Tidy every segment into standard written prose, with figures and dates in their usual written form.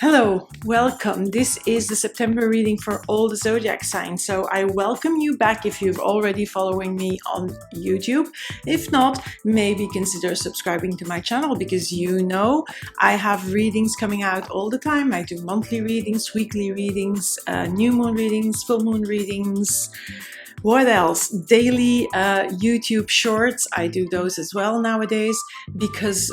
Hello, welcome. This is the September reading for all the zodiac signs. So I welcome you back if you've already following me on YouTube. If not, maybe consider subscribing to my channel because I have readings coming out all the time. I do monthly readings, weekly readings, new moon readings, full moon readings. What else? Daily YouTube shorts. I do those as well nowadays because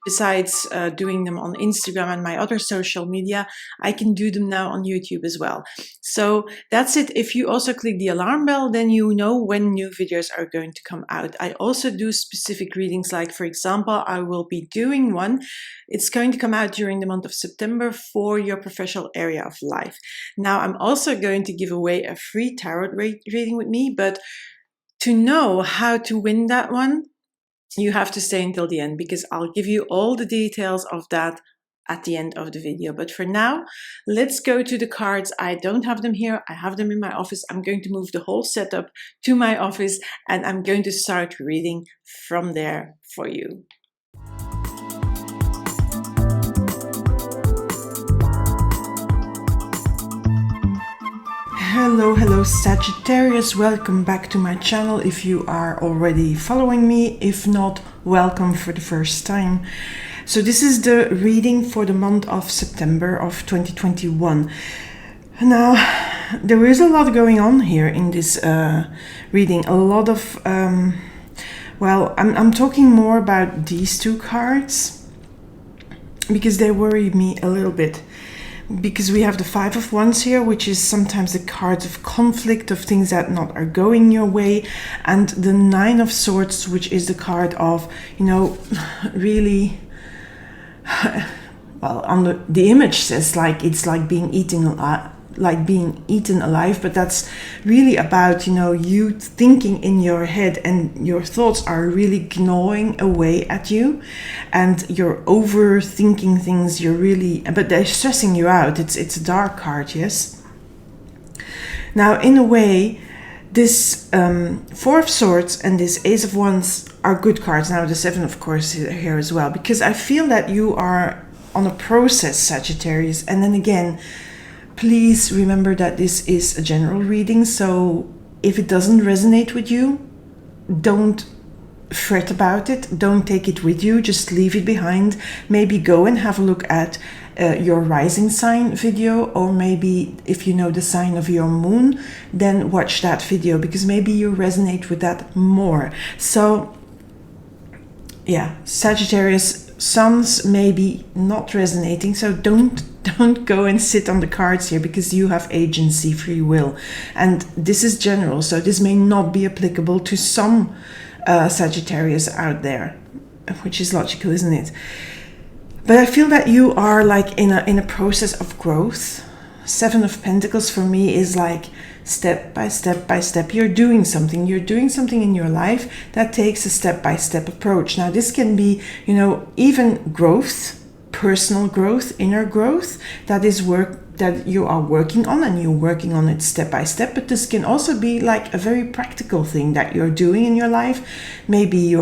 besides doing them on Instagram and my other social media, I can do them now on YouTube as well. So that's it. If you also click the alarm bell, then you know when new videos are going to come out. I also do specific readings, like for example, I will be doing one. It's going to come out during the month of September for your professional area of life. Now, I'm also going to give away a free tarot reading with me, but to know how to win that one, you have to stay until the end because I'll give you all the details of that at the end of the video. But for now, let's go to the cards. I don't have them here. I have them in my office. I'm going to move the whole setup to my office and I'm going to start reading from there for you. Hello Sagittarius, welcome back to my channel if you are already following me. If not, welcome for the first time. So this is the reading for the month of September of 2021. Now, there is a lot going on here in this reading. A lot of, I'm talking more about these two cards because they worry me a little bit. Because we have the Five of Wands here, which is sometimes the cards of conflict, of things that not are going your way, and the Nine of Swords, which is the card of, really, well, on the image says like it's like being eaten alive, but that's really about, you thinking in your head and your thoughts are really gnawing away at you and you're overthinking things, but they're stressing you out. It's a dark card, yes? Now, in a way, this Four of Swords and this Ace of Wands are good cards. Now, the Seven, of course, is here as well, because I feel that you are on a process, Sagittarius, and then again, please remember that this is a general reading, so if it doesn't resonate with you, don't fret about it. Don't take it with you. Just leave it behind. Maybe go and have a look at your rising sign video, or maybe if you know the sign of your moon, then watch that video because maybe you resonate with that more. So yeah, Sagittarius, suns maybe not resonating, so don't go and sit on the cards here because you have agency, free will, and this is general, so this may not be applicable to some Sagittarius out there, which is logical, isn't it? But I feel that you are like in a process of growth. Seven of Pentacles for me is like step by step you're doing something in your life that takes a step-by-step approach. Now this can be, even growth, personal growth, inner growth, that is work that you are working on, and you're working on it step by step. But this can also be like a very practical thing that you're doing in your life. Maybe you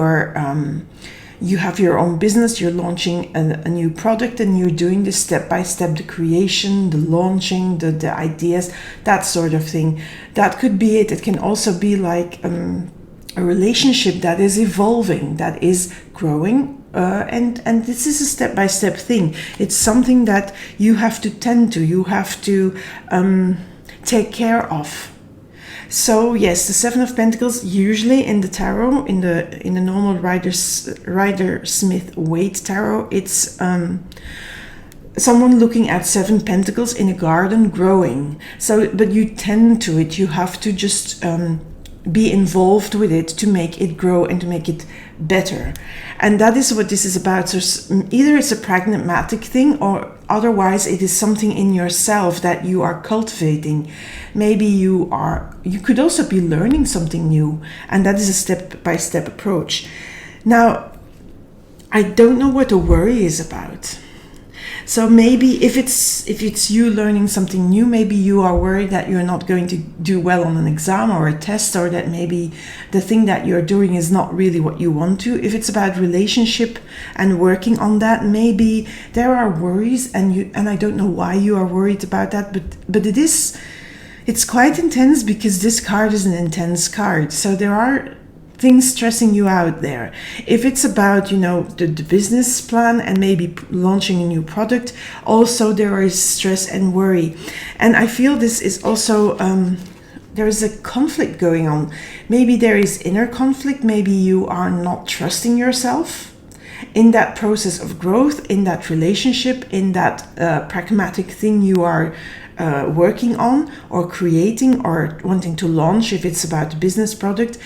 have your own business, you're launching a new product, and you're doing this step by step, the creation, the launching, the ideas, that sort of thing. That could be it. It can also be like a relationship that is evolving, that is growing. And this is a step-by-step thing. It's something that you have to tend to, you have to take care of. So yes, the Seven of Pentacles, usually in the tarot, in the normal Rider-Smith-Waite tarot, it's someone looking at seven pentacles in a garden growing. So, but you tend to it. You have to just be involved with it to make it grow and to make it better. And that is what this is about. So either it's a pragmatic thing, or otherwise it is something in yourself that you are cultivating. Maybe you could also be learning something new, and that is a step-by-step approach. Now, I don't know what the worry is about. So maybe if it's you learning something new, maybe you are worried that you're not going to do well on an exam or a test, or that maybe the thing that you're doing is not really what you want to. If it's about relationship and working on that, maybe there are worries, and I don't know why you are worried about that, but it's quite intense, because this card is an intense card. So there are things stressing you out there. If it's about, the business plan and maybe launching a new product, also there is stress and worry. And I feel this is also, there is a conflict going on. Maybe there is inner conflict. Maybe you are not trusting yourself in that process of growth, in that relationship, in that pragmatic thing you are working on or creating or wanting to launch, if it's about a business product.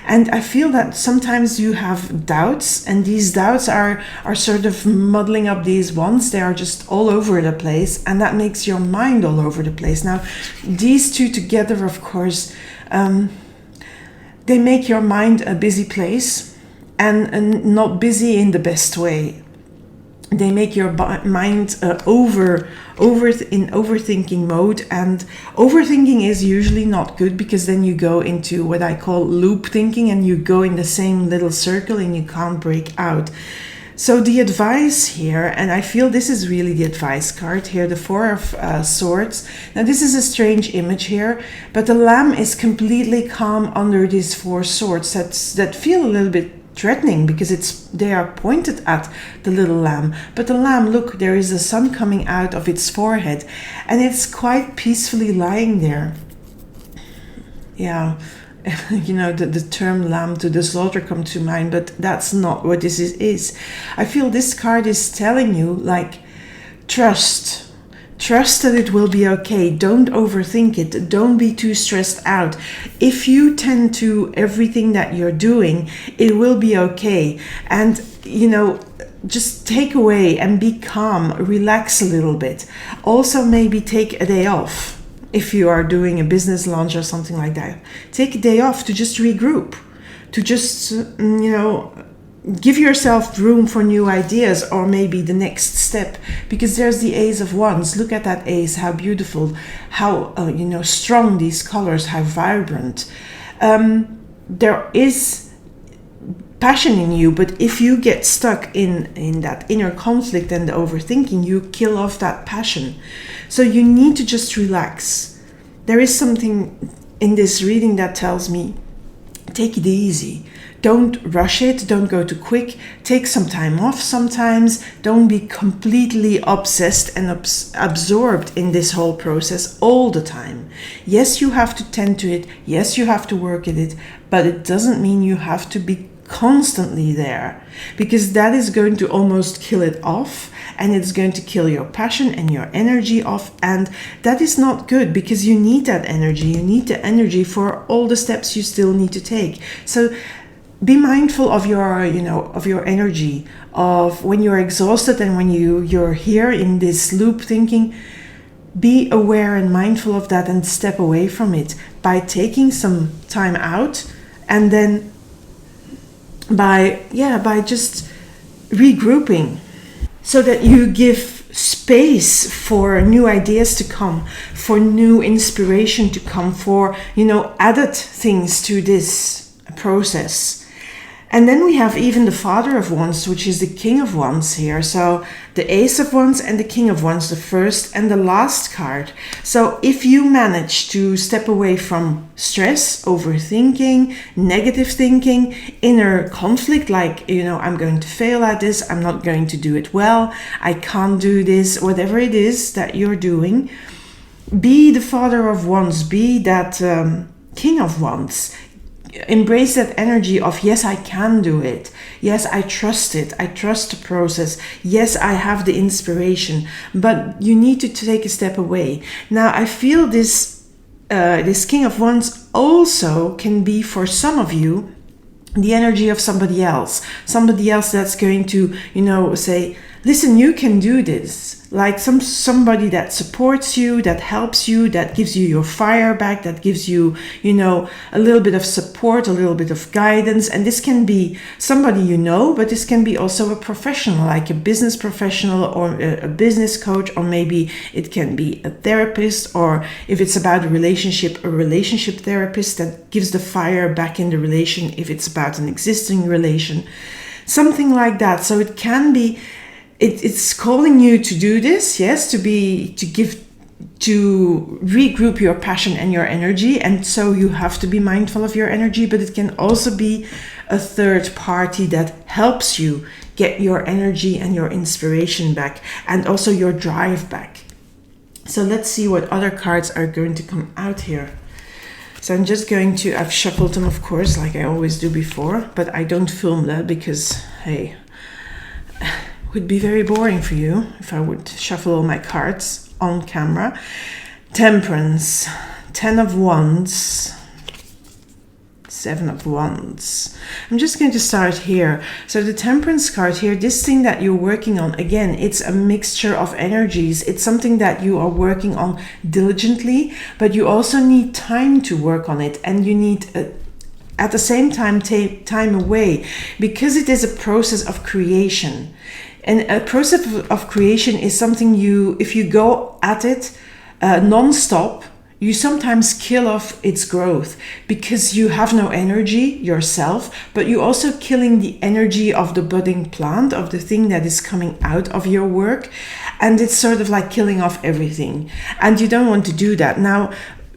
And I feel that sometimes you have doubts, and these doubts are sort of muddling up these ones. They are just all over the place, and that makes your mind all over the place. Now, these two together, of course, they make your mind a busy place, and not busy in the best way. They make your mind in overthinking mode, and overthinking is usually not good, because then you go into what I call loop thinking, and you go in the same little circle and you can't break out. So the advice here, and I feel this is really the advice card here, the Four of Swords. Now this is a strange image here, but the lamb is completely calm under these four swords that feel a little bit threatening, because they are pointed at the little lamb. But the lamb, look, there is the sun coming out of its forehead, and it's quite peacefully lying there. Yeah, the term lamb to the slaughter come to mind, but that's not what this is. I feel this card is telling you, like, trust that it will be okay. Don't overthink it. Don't be too stressed out. If you tend to everything that you're doing, it will be okay. And, just take away and be calm, relax a little bit. Also, maybe take a day off. If you are doing a business launch or something like that, take a day off to just regroup, to just, give yourself room for new ideas, or maybe the next step, because there's the Ace of Wands. Look at that ace, how beautiful, how strong these colors, how vibrant. There is passion in you, but if you get stuck in that inner conflict and the overthinking, you kill off that passion. So you need to just relax. There is something in this reading that tells me, take it easy. Don't rush it. Don't go too quick. Take some time off sometimes. Don't be completely obsessed and absorbed in this whole process all the time. Yes, you have to tend to it. Yes, you have to work at it. But it doesn't mean you have to be constantly there, because that is going to almost kill it off, and it's going to kill your passion and your energy off, and that is not good, because you need that energy. You need the energy for all the steps you still need to take. So be mindful of your energy, of when you're exhausted and when you're here in this loop thinking. Be aware and mindful of that, and step away from it by taking some time out, and then by just regrouping, so that you give space for new ideas to come, for new inspiration to come, for added things to this process. And then we have even the Father of Wands, which is the King of Wands here. So the Ace of Wands and the King of Wands, the first and the last card. So if you manage to step away from stress, overthinking, negative thinking, inner conflict, like, I'm going to fail at this, I'm not going to do it well, I can't do this, whatever it is that you're doing, be the Father of Wands, be that King of Wands. Embrace that energy of, yes, I can do it. Yes, I trust it. I trust the process. Yes, I have the inspiration. But you need to take a step away. Now, I feel this King of Wands also can be, for some of you, the energy of somebody else that's going to, say, listen, you can do this. Like somebody that supports you, that helps you, that gives you your fire back, that gives you, a little bit of support, a little bit of guidance. And this can be somebody you know, but this can be also a professional, like a business professional or a business coach, or maybe it can be a therapist, or if it's about a relationship therapist that gives the fire back in the relation, if it's about an existing relation, something like that. So it can be, it's calling you to do this, yes, to regroup your passion and your energy. And so you have to be mindful of your energy, but it can also be a third party that helps you get your energy and your inspiration back, and also your drive back. So let's see what other cards are going to come out here. So I'm just going to, I've shuffled them, of course, like I always do before, but I don't film that because, hey, it would be very boring for you if I would shuffle all my cards on camera. Temperance, 10 of Wands, 7 of Wands. I'm just going to start here. So the Temperance card here, this thing that you're working on, again, it's a mixture of energies. It's something that you are working on diligently, but you also need time to work on it, and you need at the same time take time away, because it is a process of creation. And a process of creation is something if you go at it non-stop, you sometimes kill off its growth because you have no energy yourself, but you're also killing the energy of the budding plant, of the thing that is coming out of your work. And it's sort of like killing off everything. And you don't want to do that. Now,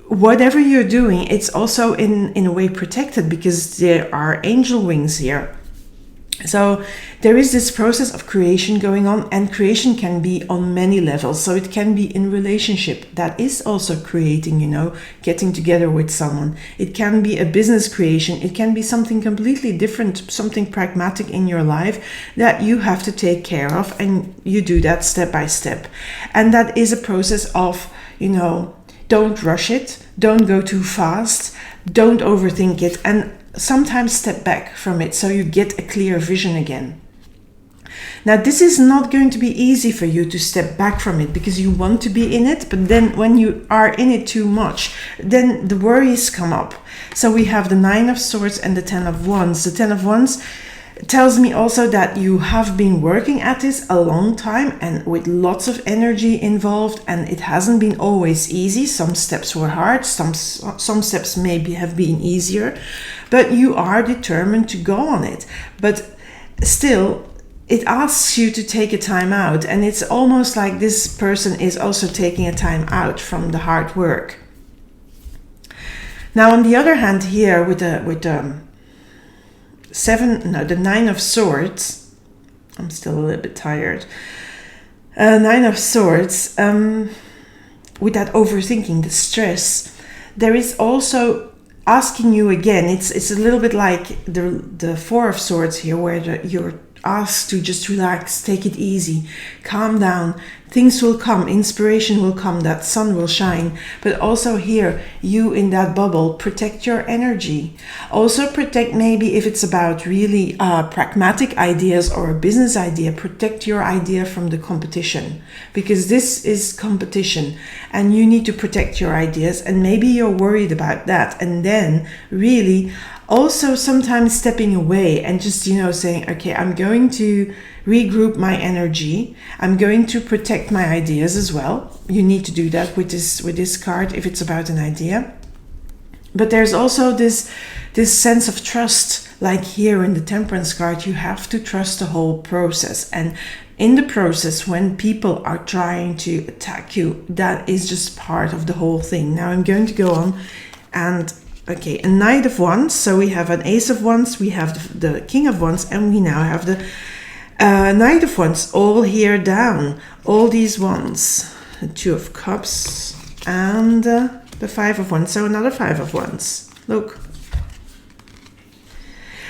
whatever you're doing, it's also in a way protected because there are angel wings here. So there is this process of creation going on, and creation can be on many levels. So it can be in relationship, that is also creating, getting together with someone. It can be a business creation. It can be something completely different, something pragmatic in your life that you have to take care of, and you do that step by step. And that is a process of, don't rush it, don't go too fast, don't overthink it, and sometimes step back from it so you get a clear vision again. Now, this is not going to be easy for you to step back from it because you want to be in it, but then when you are in it too much, then the worries come up. So we have the 9 of Swords and the 10 of Wands. The 10 of Wands tells me also that you have been working at this a long time and with lots of energy involved, and it hasn't been always easy. Some steps were hard, some steps maybe have been easier, but you are determined to go on it. But still, it asks you to take a time out, and it's almost like this person is also taking a time out from the hard work. Now, on the other hand, here with the 9 of Swords, I'm still a little bit tired. 9 of Swords, with that overthinking, the stress, there is also asking you again. It's a little bit like the 4 of Swords here, where you're asked to just relax, take it easy, calm down. Things will come, inspiration will come, that sun will shine. But also here, you in that bubble, protect your energy. Also protect, maybe if it's about really pragmatic ideas or a business idea, protect your idea from the competition. Because this is competition and you need to protect your ideas, and maybe you're worried about that. And then really also sometimes stepping away and just, saying, okay, I'm going to regroup my energy. I'm going to protect my ideas as well. You need to do that with this card if it's about an idea. But there's also this sense of trust, like here in the Temperance card, you have to trust the whole process. And in the process, when people are trying to attack you, that is just part of the whole thing. Now I'm going to go on and okay, a Knight of Wands. So we have an Ace of Wands, we have the King of Wands, and we now have the Knight of Wands, all here down. All these wands. The 2 of Cups and the 5 of Wands. So another 5 of Wands. Look.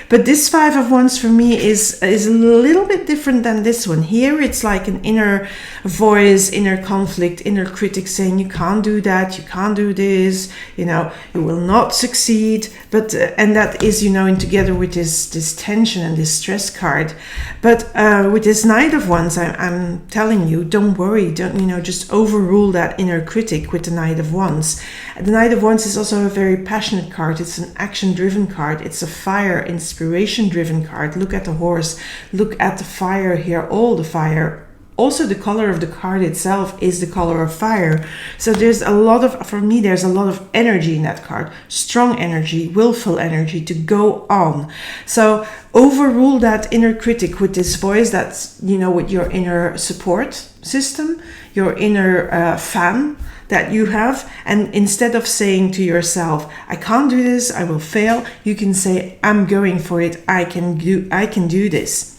But this Five of Wands for me is a little bit different than this one. Here it's like an inner voice, inner conflict, inner critic saying you can't do that, you can't do this, you know, you will not succeed. But and that is, you know, in together with this tension and this stress card. But with this Knight of Wands, I'm telling you, don't worry, don't, you know, just overrule that inner critic with the Knight of Wands. The Knight of Wands is also a very passionate card. It's an action-driven card. It's a fire, inspiration-driven card. Look at the horse. Look at the fire here, all the fire. Also, the color of the card itself is the color of fire. So there's a lot of, for me, there's a lot of energy in that card. Strong energy, willful energy to go on. So overrule that inner critic with this voice that's, you know, with your inner support system, your inner fan that you have. And instead of saying to yourself, I can't do this, I will fail, you can say, I'm going for it, I can do this.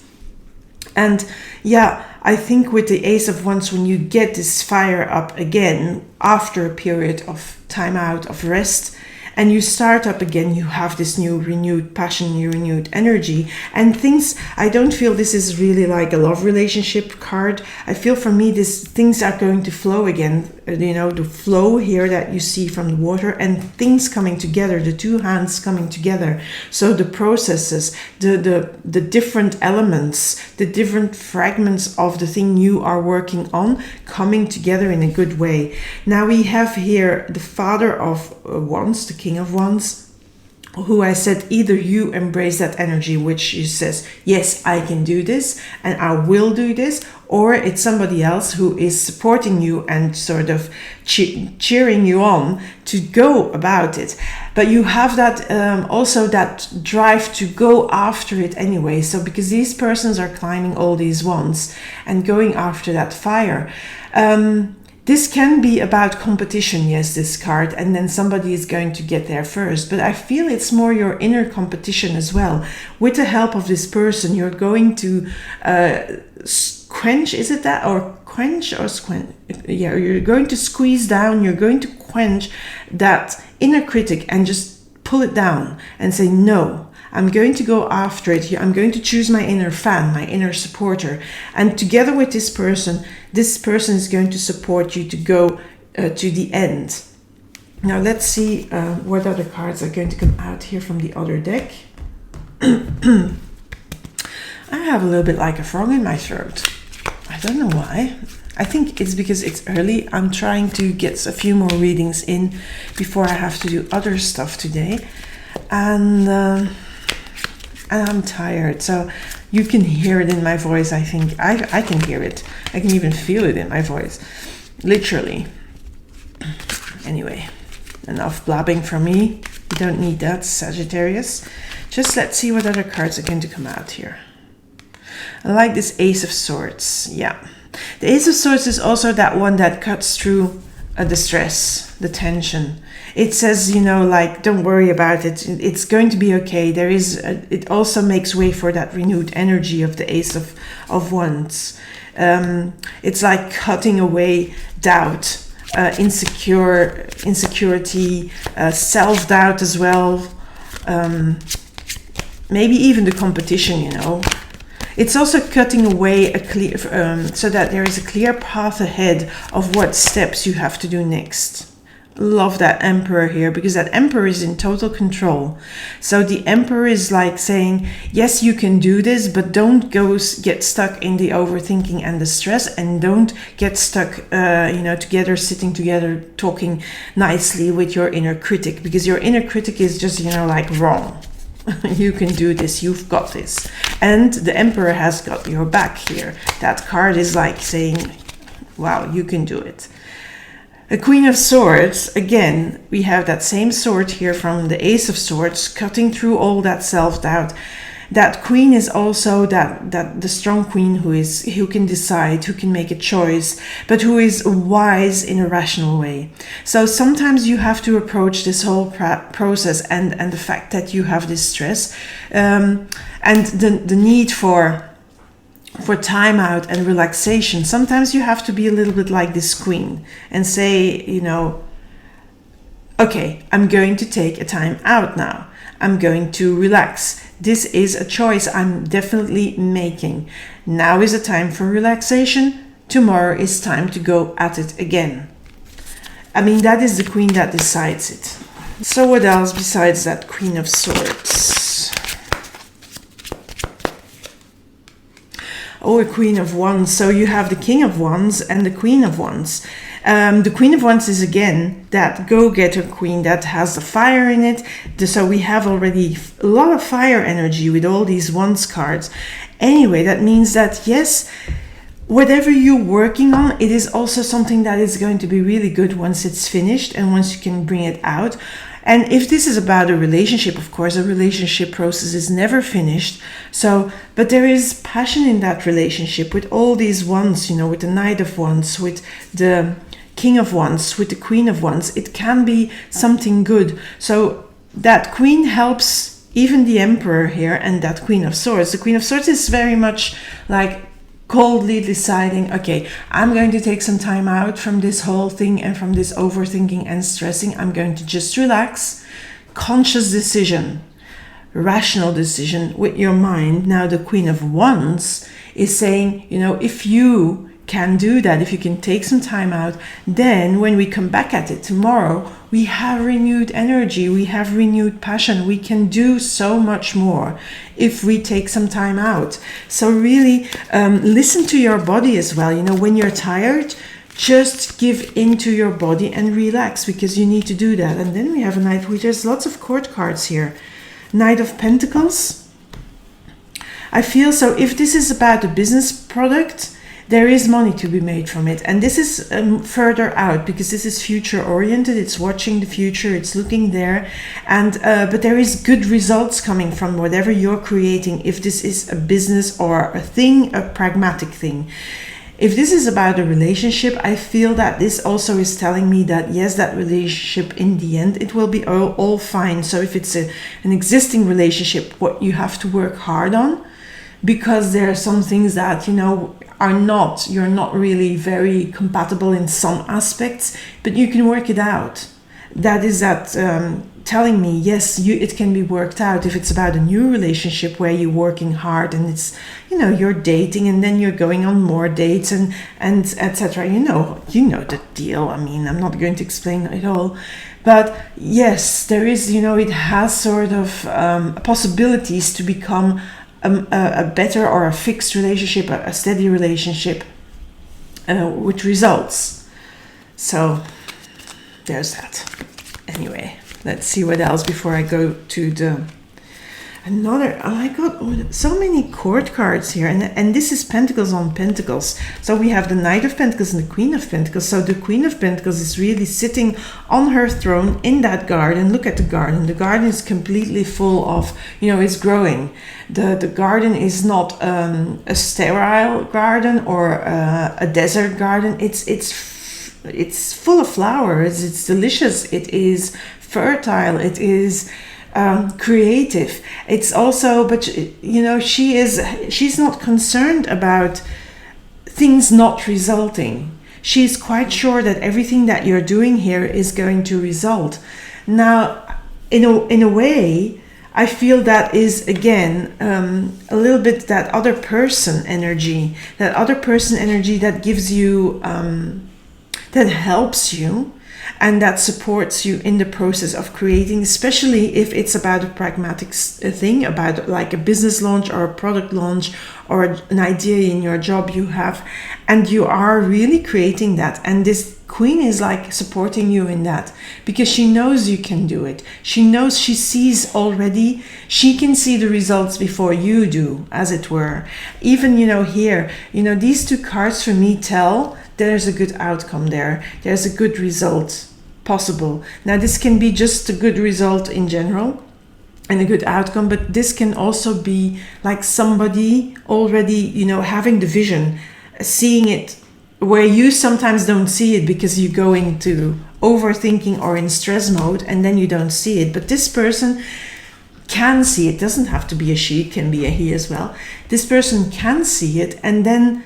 And yeah, I think with the Ace of Wands, when you get this fire up again after a period of time out, of rest, and you start up again, you have this new renewed passion, new renewed energy, and things, I don't feel this is really like a love relationship card. I feel for me, things are going to flow again, you know, the flow here that you see from the water, and things coming together, the two hands coming together. So the processes, the different elements, the different fragments of the thing you are working on coming together in a good way. Now we have here the Father of Wands, the King of Wands, who I said either you embrace that energy which says, yes, I can do this and I will do this, or it's somebody else who is supporting you and sort of cheering you on to go about it. But you have that also that drive to go after it anyway. So because these persons are climbing all these wands and going after that fire, this can be about competition, yes, this card, and then somebody is going to get there first. But I feel it's more your inner competition as well. With the help of this person, you're going to quench, is it that? Or quench or squench? Yeah, you're going to squeeze down, you're going to quench that inner critic and just pull it down and say, no, I'm going to go after it. I'm going to choose my inner fan, my inner supporter. And together with this person is going to support you to go to the end. Now let's see what other cards are going to come out here from the other deck. I have a little bit like a frog in my throat. I don't know why. I think it's because it's early. I'm trying to get a few more readings in before I have to do other stuff today. And I'm tired, so you can hear it in my voice. I think I can hear it. I can even feel it in my voice, literally. Anyway, enough blabbing from me. You don't need that, Sagittarius. Just let's see what other cards are going to come out here. I like this Ace of Swords. Yeah, the Ace of Swords is also that one that cuts through the stress, the tension. It says, you know, like, don't worry about it. It's going to be okay. It also makes way for that renewed energy of the Ace of Wands. It's like cutting away doubt, insecurity, self-doubt as well. Maybe even the competition, you know. It's also cutting away a clear, so that there is a clear path ahead of what steps you have to do next. Love that Emperor here, because that Emperor is in total control. So the Emperor is like saying, yes, you can do this, but don't get stuck in the overthinking and the stress, and don't get stuck, sitting together, talking nicely with your inner critic, because your inner critic is just, like wrong. You can do this, you've got this. And the Emperor has got your back here. That card is like saying, wow, you can do it. The Queen of Swords, again, we have that same sword here from the Ace of Swords, cutting through all that self-doubt. That queen is also the strong queen who can decide, who can make a choice, but who is wise in a rational way. So sometimes you have to approach this whole process and the fact that you have this stress and the need for time out and relaxation. Sometimes you have to be a little bit like this queen and say, okay, I'm going to take a time out now. I'm going to relax. this is a choice I'm definitely making. Now is the time for relaxation. Tomorrow is time to go at it again. I mean, that is the Queen that decides it. So what else besides that Queen of Swords? Oh, a Queen of Wands. So you have the King of Wands and the Queen of Wands. The Queen of Wands is again that go-getter queen that has the fire in it. So we have already a lot of fire energy with all these Wands cards. Anyway, that means that yes, whatever you're working on, it is also something that is going to be really good once it's finished and once you can bring it out. And if this is about a relationship, of course, a relationship process is never finished. So, but there is passion in that relationship with all these Wands, with the Knight of Wands, with the King of Wands, with the Queen of Wands. It can be something good. So that Queen helps even the Emperor here and that Queen of Swords. The Queen of Swords is very much like coldly deciding, okay, I'm going to take some time out from this whole thing and from this overthinking and stressing. I'm going to just relax. Conscious decision, rational decision with your mind. Now the Queen of Wands is saying, if you can do that, if you can take some time out, then when we come back at it tomorrow, we have renewed energy, we have renewed passion, we can do so much more if we take some time out. So really listen to your body as well. When you're tired, just give into your body and relax, because you need to do that. And then we have a Knight, there's lots of court cards here. Knight of Pentacles. I feel so if this is about a business product, there is money to be made from it. And this is further out, because this is future oriented. It's watching the future. It's looking there. And but there is good results coming from whatever you're creating. If this is a business or a thing, a pragmatic thing. If this is about a relationship, I feel that this also is telling me that yes, that relationship in the end, it will be all fine. So if it's an existing relationship, what you have to work hard on, because there are some things that, you're not really very compatible in some aspects, but you can work it out. That is telling me, yes, it can be worked out. If it's about a new relationship where you're working hard and it's, you're dating and then you're going on more dates and etc. You know the deal. I mean, I'm not going to explain it all. But yes, there is, it has sort of possibilities to become a better or a fixed relationship, a steady relationship with results. So there's that. Anyway, let's see what else before I go to I got so many court cards here, and this is Pentacles on Pentacles. So we have the Knight of Pentacles and the Queen of Pentacles. So the Queen of Pentacles is really sitting on her throne in that garden. Look at the garden. The garden is completely full of, it's growing. The garden is not a sterile garden or a desert garden. It's full of flowers. It's delicious. It is fertile. It is creative. It's also, but she's not concerned about things not resulting. She's quite sure that everything that you're doing here is going to result. Now, in a way, I feel that is again a little bit that other person energy that gives you, that helps you. And that supports you in the process of creating, especially if it's about a pragmatic thing, about like a business launch or a product launch or an idea in your job you have, and you are really creating that. And this Queen is like supporting you in that, because she knows you can do it. She knows, she sees already, she can see the results before you do, as it were. Even, here, these two cards for me tell there's a good outcome there. There's a good result possible. Now, this can be just a good result in general and a good outcome, but this can also be like somebody already, having the vision, seeing it where you sometimes don't see it because you go into overthinking or in stress mode and then you don't see it. But this person can see it. Doesn't have to be a she, it can be a he as well. This person can see it, and then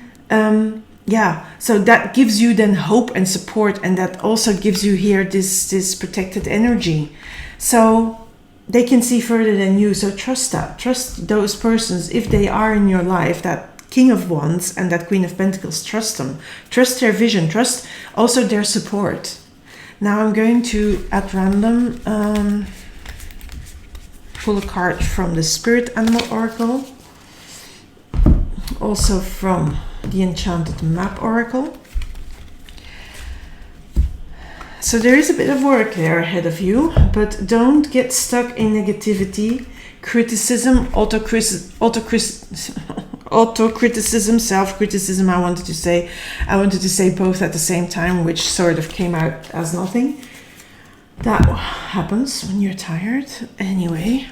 so that gives you then hope and support, and that also gives you here this protected energy. So they can see further than you. So trust that. Trust those persons if they are in your life, that King of Wands and that Queen of Pentacles. Trust them. Trust their vision. Trust also their support. Now I'm going to, at random, pull a card from the Spirit Animal Oracle. Also from the Enchanted Map Oracle. So there is a bit of work there ahead of you, but don't get stuck in negativity, criticism, auto-criticism, self-criticism. I wanted to say both at the same time, which sort of came out as nothing. That happens when you're tired. Anyway.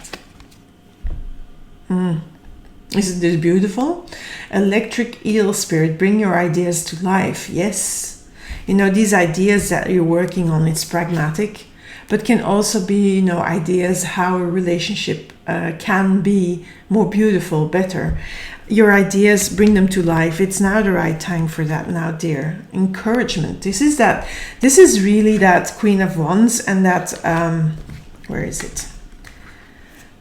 Isn't this beautiful? Electric eel spirit, bring your ideas to life. Yes. You know, these ideas that you're working on, it's pragmatic, but can also be, you know, ideas how a relationship can be more beautiful, better. Your ideas, bring them to life. It's now the right time for that now, dear. Encouragement. This is really that Queen of Wands and that, where is it?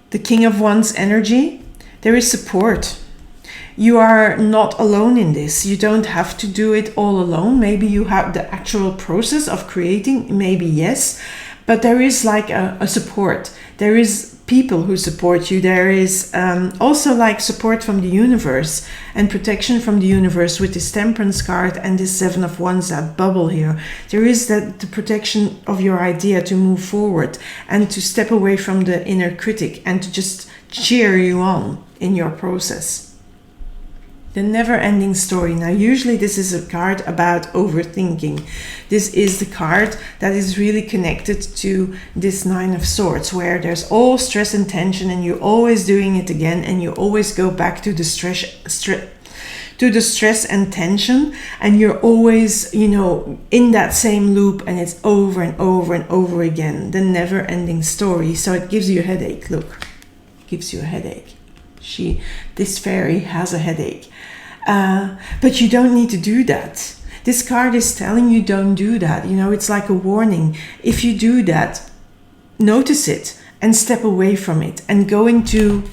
The King of Wands energy. There is support. You are not alone in this. You don't have to do it all alone. Maybe you have the actual process of creating, maybe yes, but there is like a support. There is people who support you. There is also like support from the universe and protection from the universe with this Temperance card and this Seven of Wands, that bubble here. There is the protection of your idea to move forward and to step away from the inner critic and to just cheer you on in your process. The never-ending story. Now, usually this is a card about overthinking. This is the card that is really connected to this Nine of Swords, where there's all stress and tension and you're always doing it again and you always go back to the stress and tension, and you're always, you know, in that same loop, and it's over and over and over again. The never-ending story. So it gives you a headache. Look, gives you a headache. This fairy has a headache. But you don't need to do that. This card is telling you don't do that. You know, it's like a warning. If you do that, notice it and step away from it and go into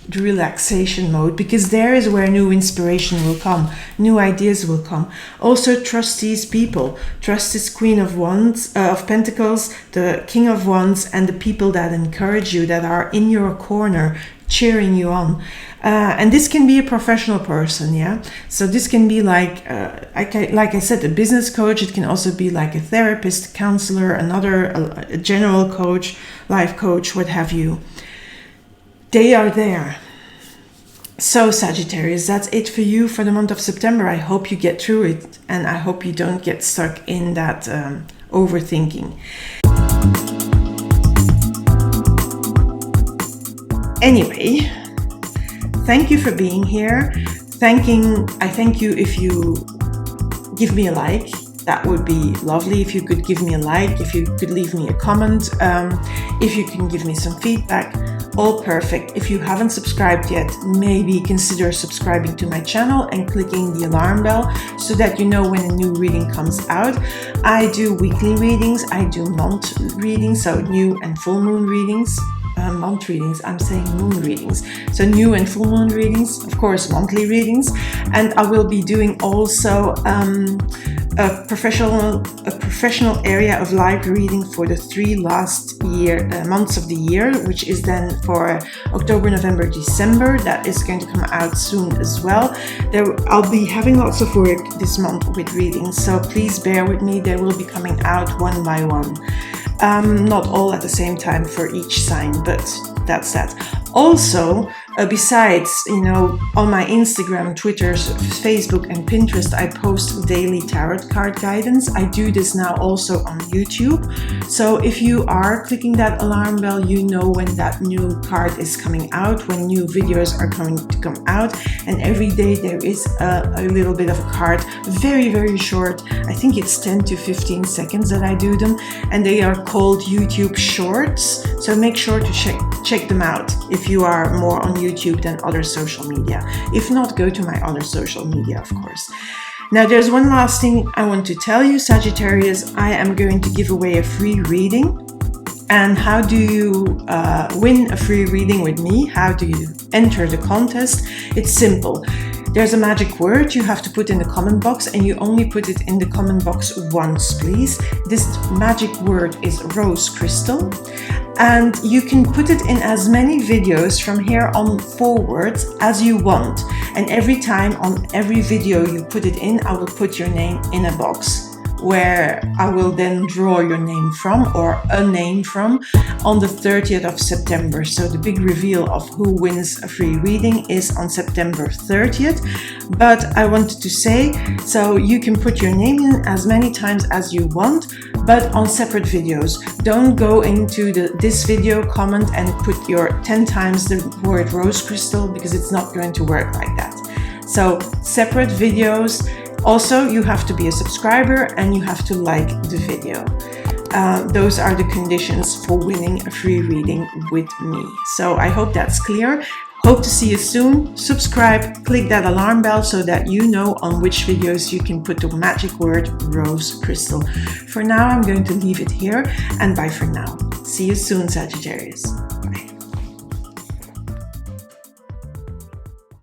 the relaxation mode, because there is where new inspiration will come, new ideas will come. Also trust these people. Trust this Queen of Wands, of Pentacles, the King of Wands, and the people that encourage you, that are in your corner, cheering you on. And this can be a professional person, yeah? So this can be like I said, a business coach. It can also be like a therapist, counselor, a general coach, life coach, what have you. They are there. So Sagittarius, that's it for you for the month of September. I hope you get through it, and I hope you don't get stuck in that overthinking. Anyway, thank you for being here. I thank you if you give me a like. That would be lovely if you could give me a like, if you could leave me a comment, if you can give me some feedback. All perfect. If you haven't subscribed yet, maybe consider subscribing to my channel and clicking the alarm bell so that you know when a new reading comes out. I do weekly readings, I do month readings, so new and full moon readings. Month readings, I'm saying moon readings. So new and full moon readings, of course, monthly readings. And I will be doing also a professional area of live reading for the 3 last months of the year, which is then for October, November, December. That is going to come out soon as well. I'll be having lots of work this month with readings, so please bear with me. They will be coming out one by one. Not all at the same time for each sign, but that's that. Also, besides, you know, on my Instagram, Twitter, Facebook, and Pinterest, I post daily tarot card guidance. I do this now also on YouTube. So if you are clicking that alarm bell, you know when that new card is coming out, when new videos are going to come out. And every day there is a little bit of a card, very, very short. I think it's 10 to 15 seconds that I do them. And they are called YouTube Shorts. So make sure to check them out if you are more on YouTube than other social media. If not, go to my other social media, of course. Now, there's one last thing I want to tell you, Sagittarius. I am going to give away a free reading And how do you win a free reading with me? How do you enter the contest? It's simple. There's a magic word you have to put in the comment box, and you only put it in the comment box once, please. This magic word is rose crystal, and you can put it in as many videos from here on forward as you want. And every time on every video you put it in, I will put your name in a box where I will then draw your name from, or a name from, on the 30th of September. So the big reveal of who wins a free reading is on September 30th. But I wanted to say, so you can put your name in as many times as you want, but on separate videos. Don't go into this video comment and put your 10 times the word rose crystal, because it's not going to work like that. So separate videos. Also, you have to be a subscriber and you have to like the video. Those are the conditions for winning a free reading with me. So I hope that's clear. Hope to see you soon. Subscribe, click that alarm bell so that you know on which videos you can put the magic word rose crystal. For now, I'm going to leave it here, and bye for now. See you soon, Sagittarius. Bye.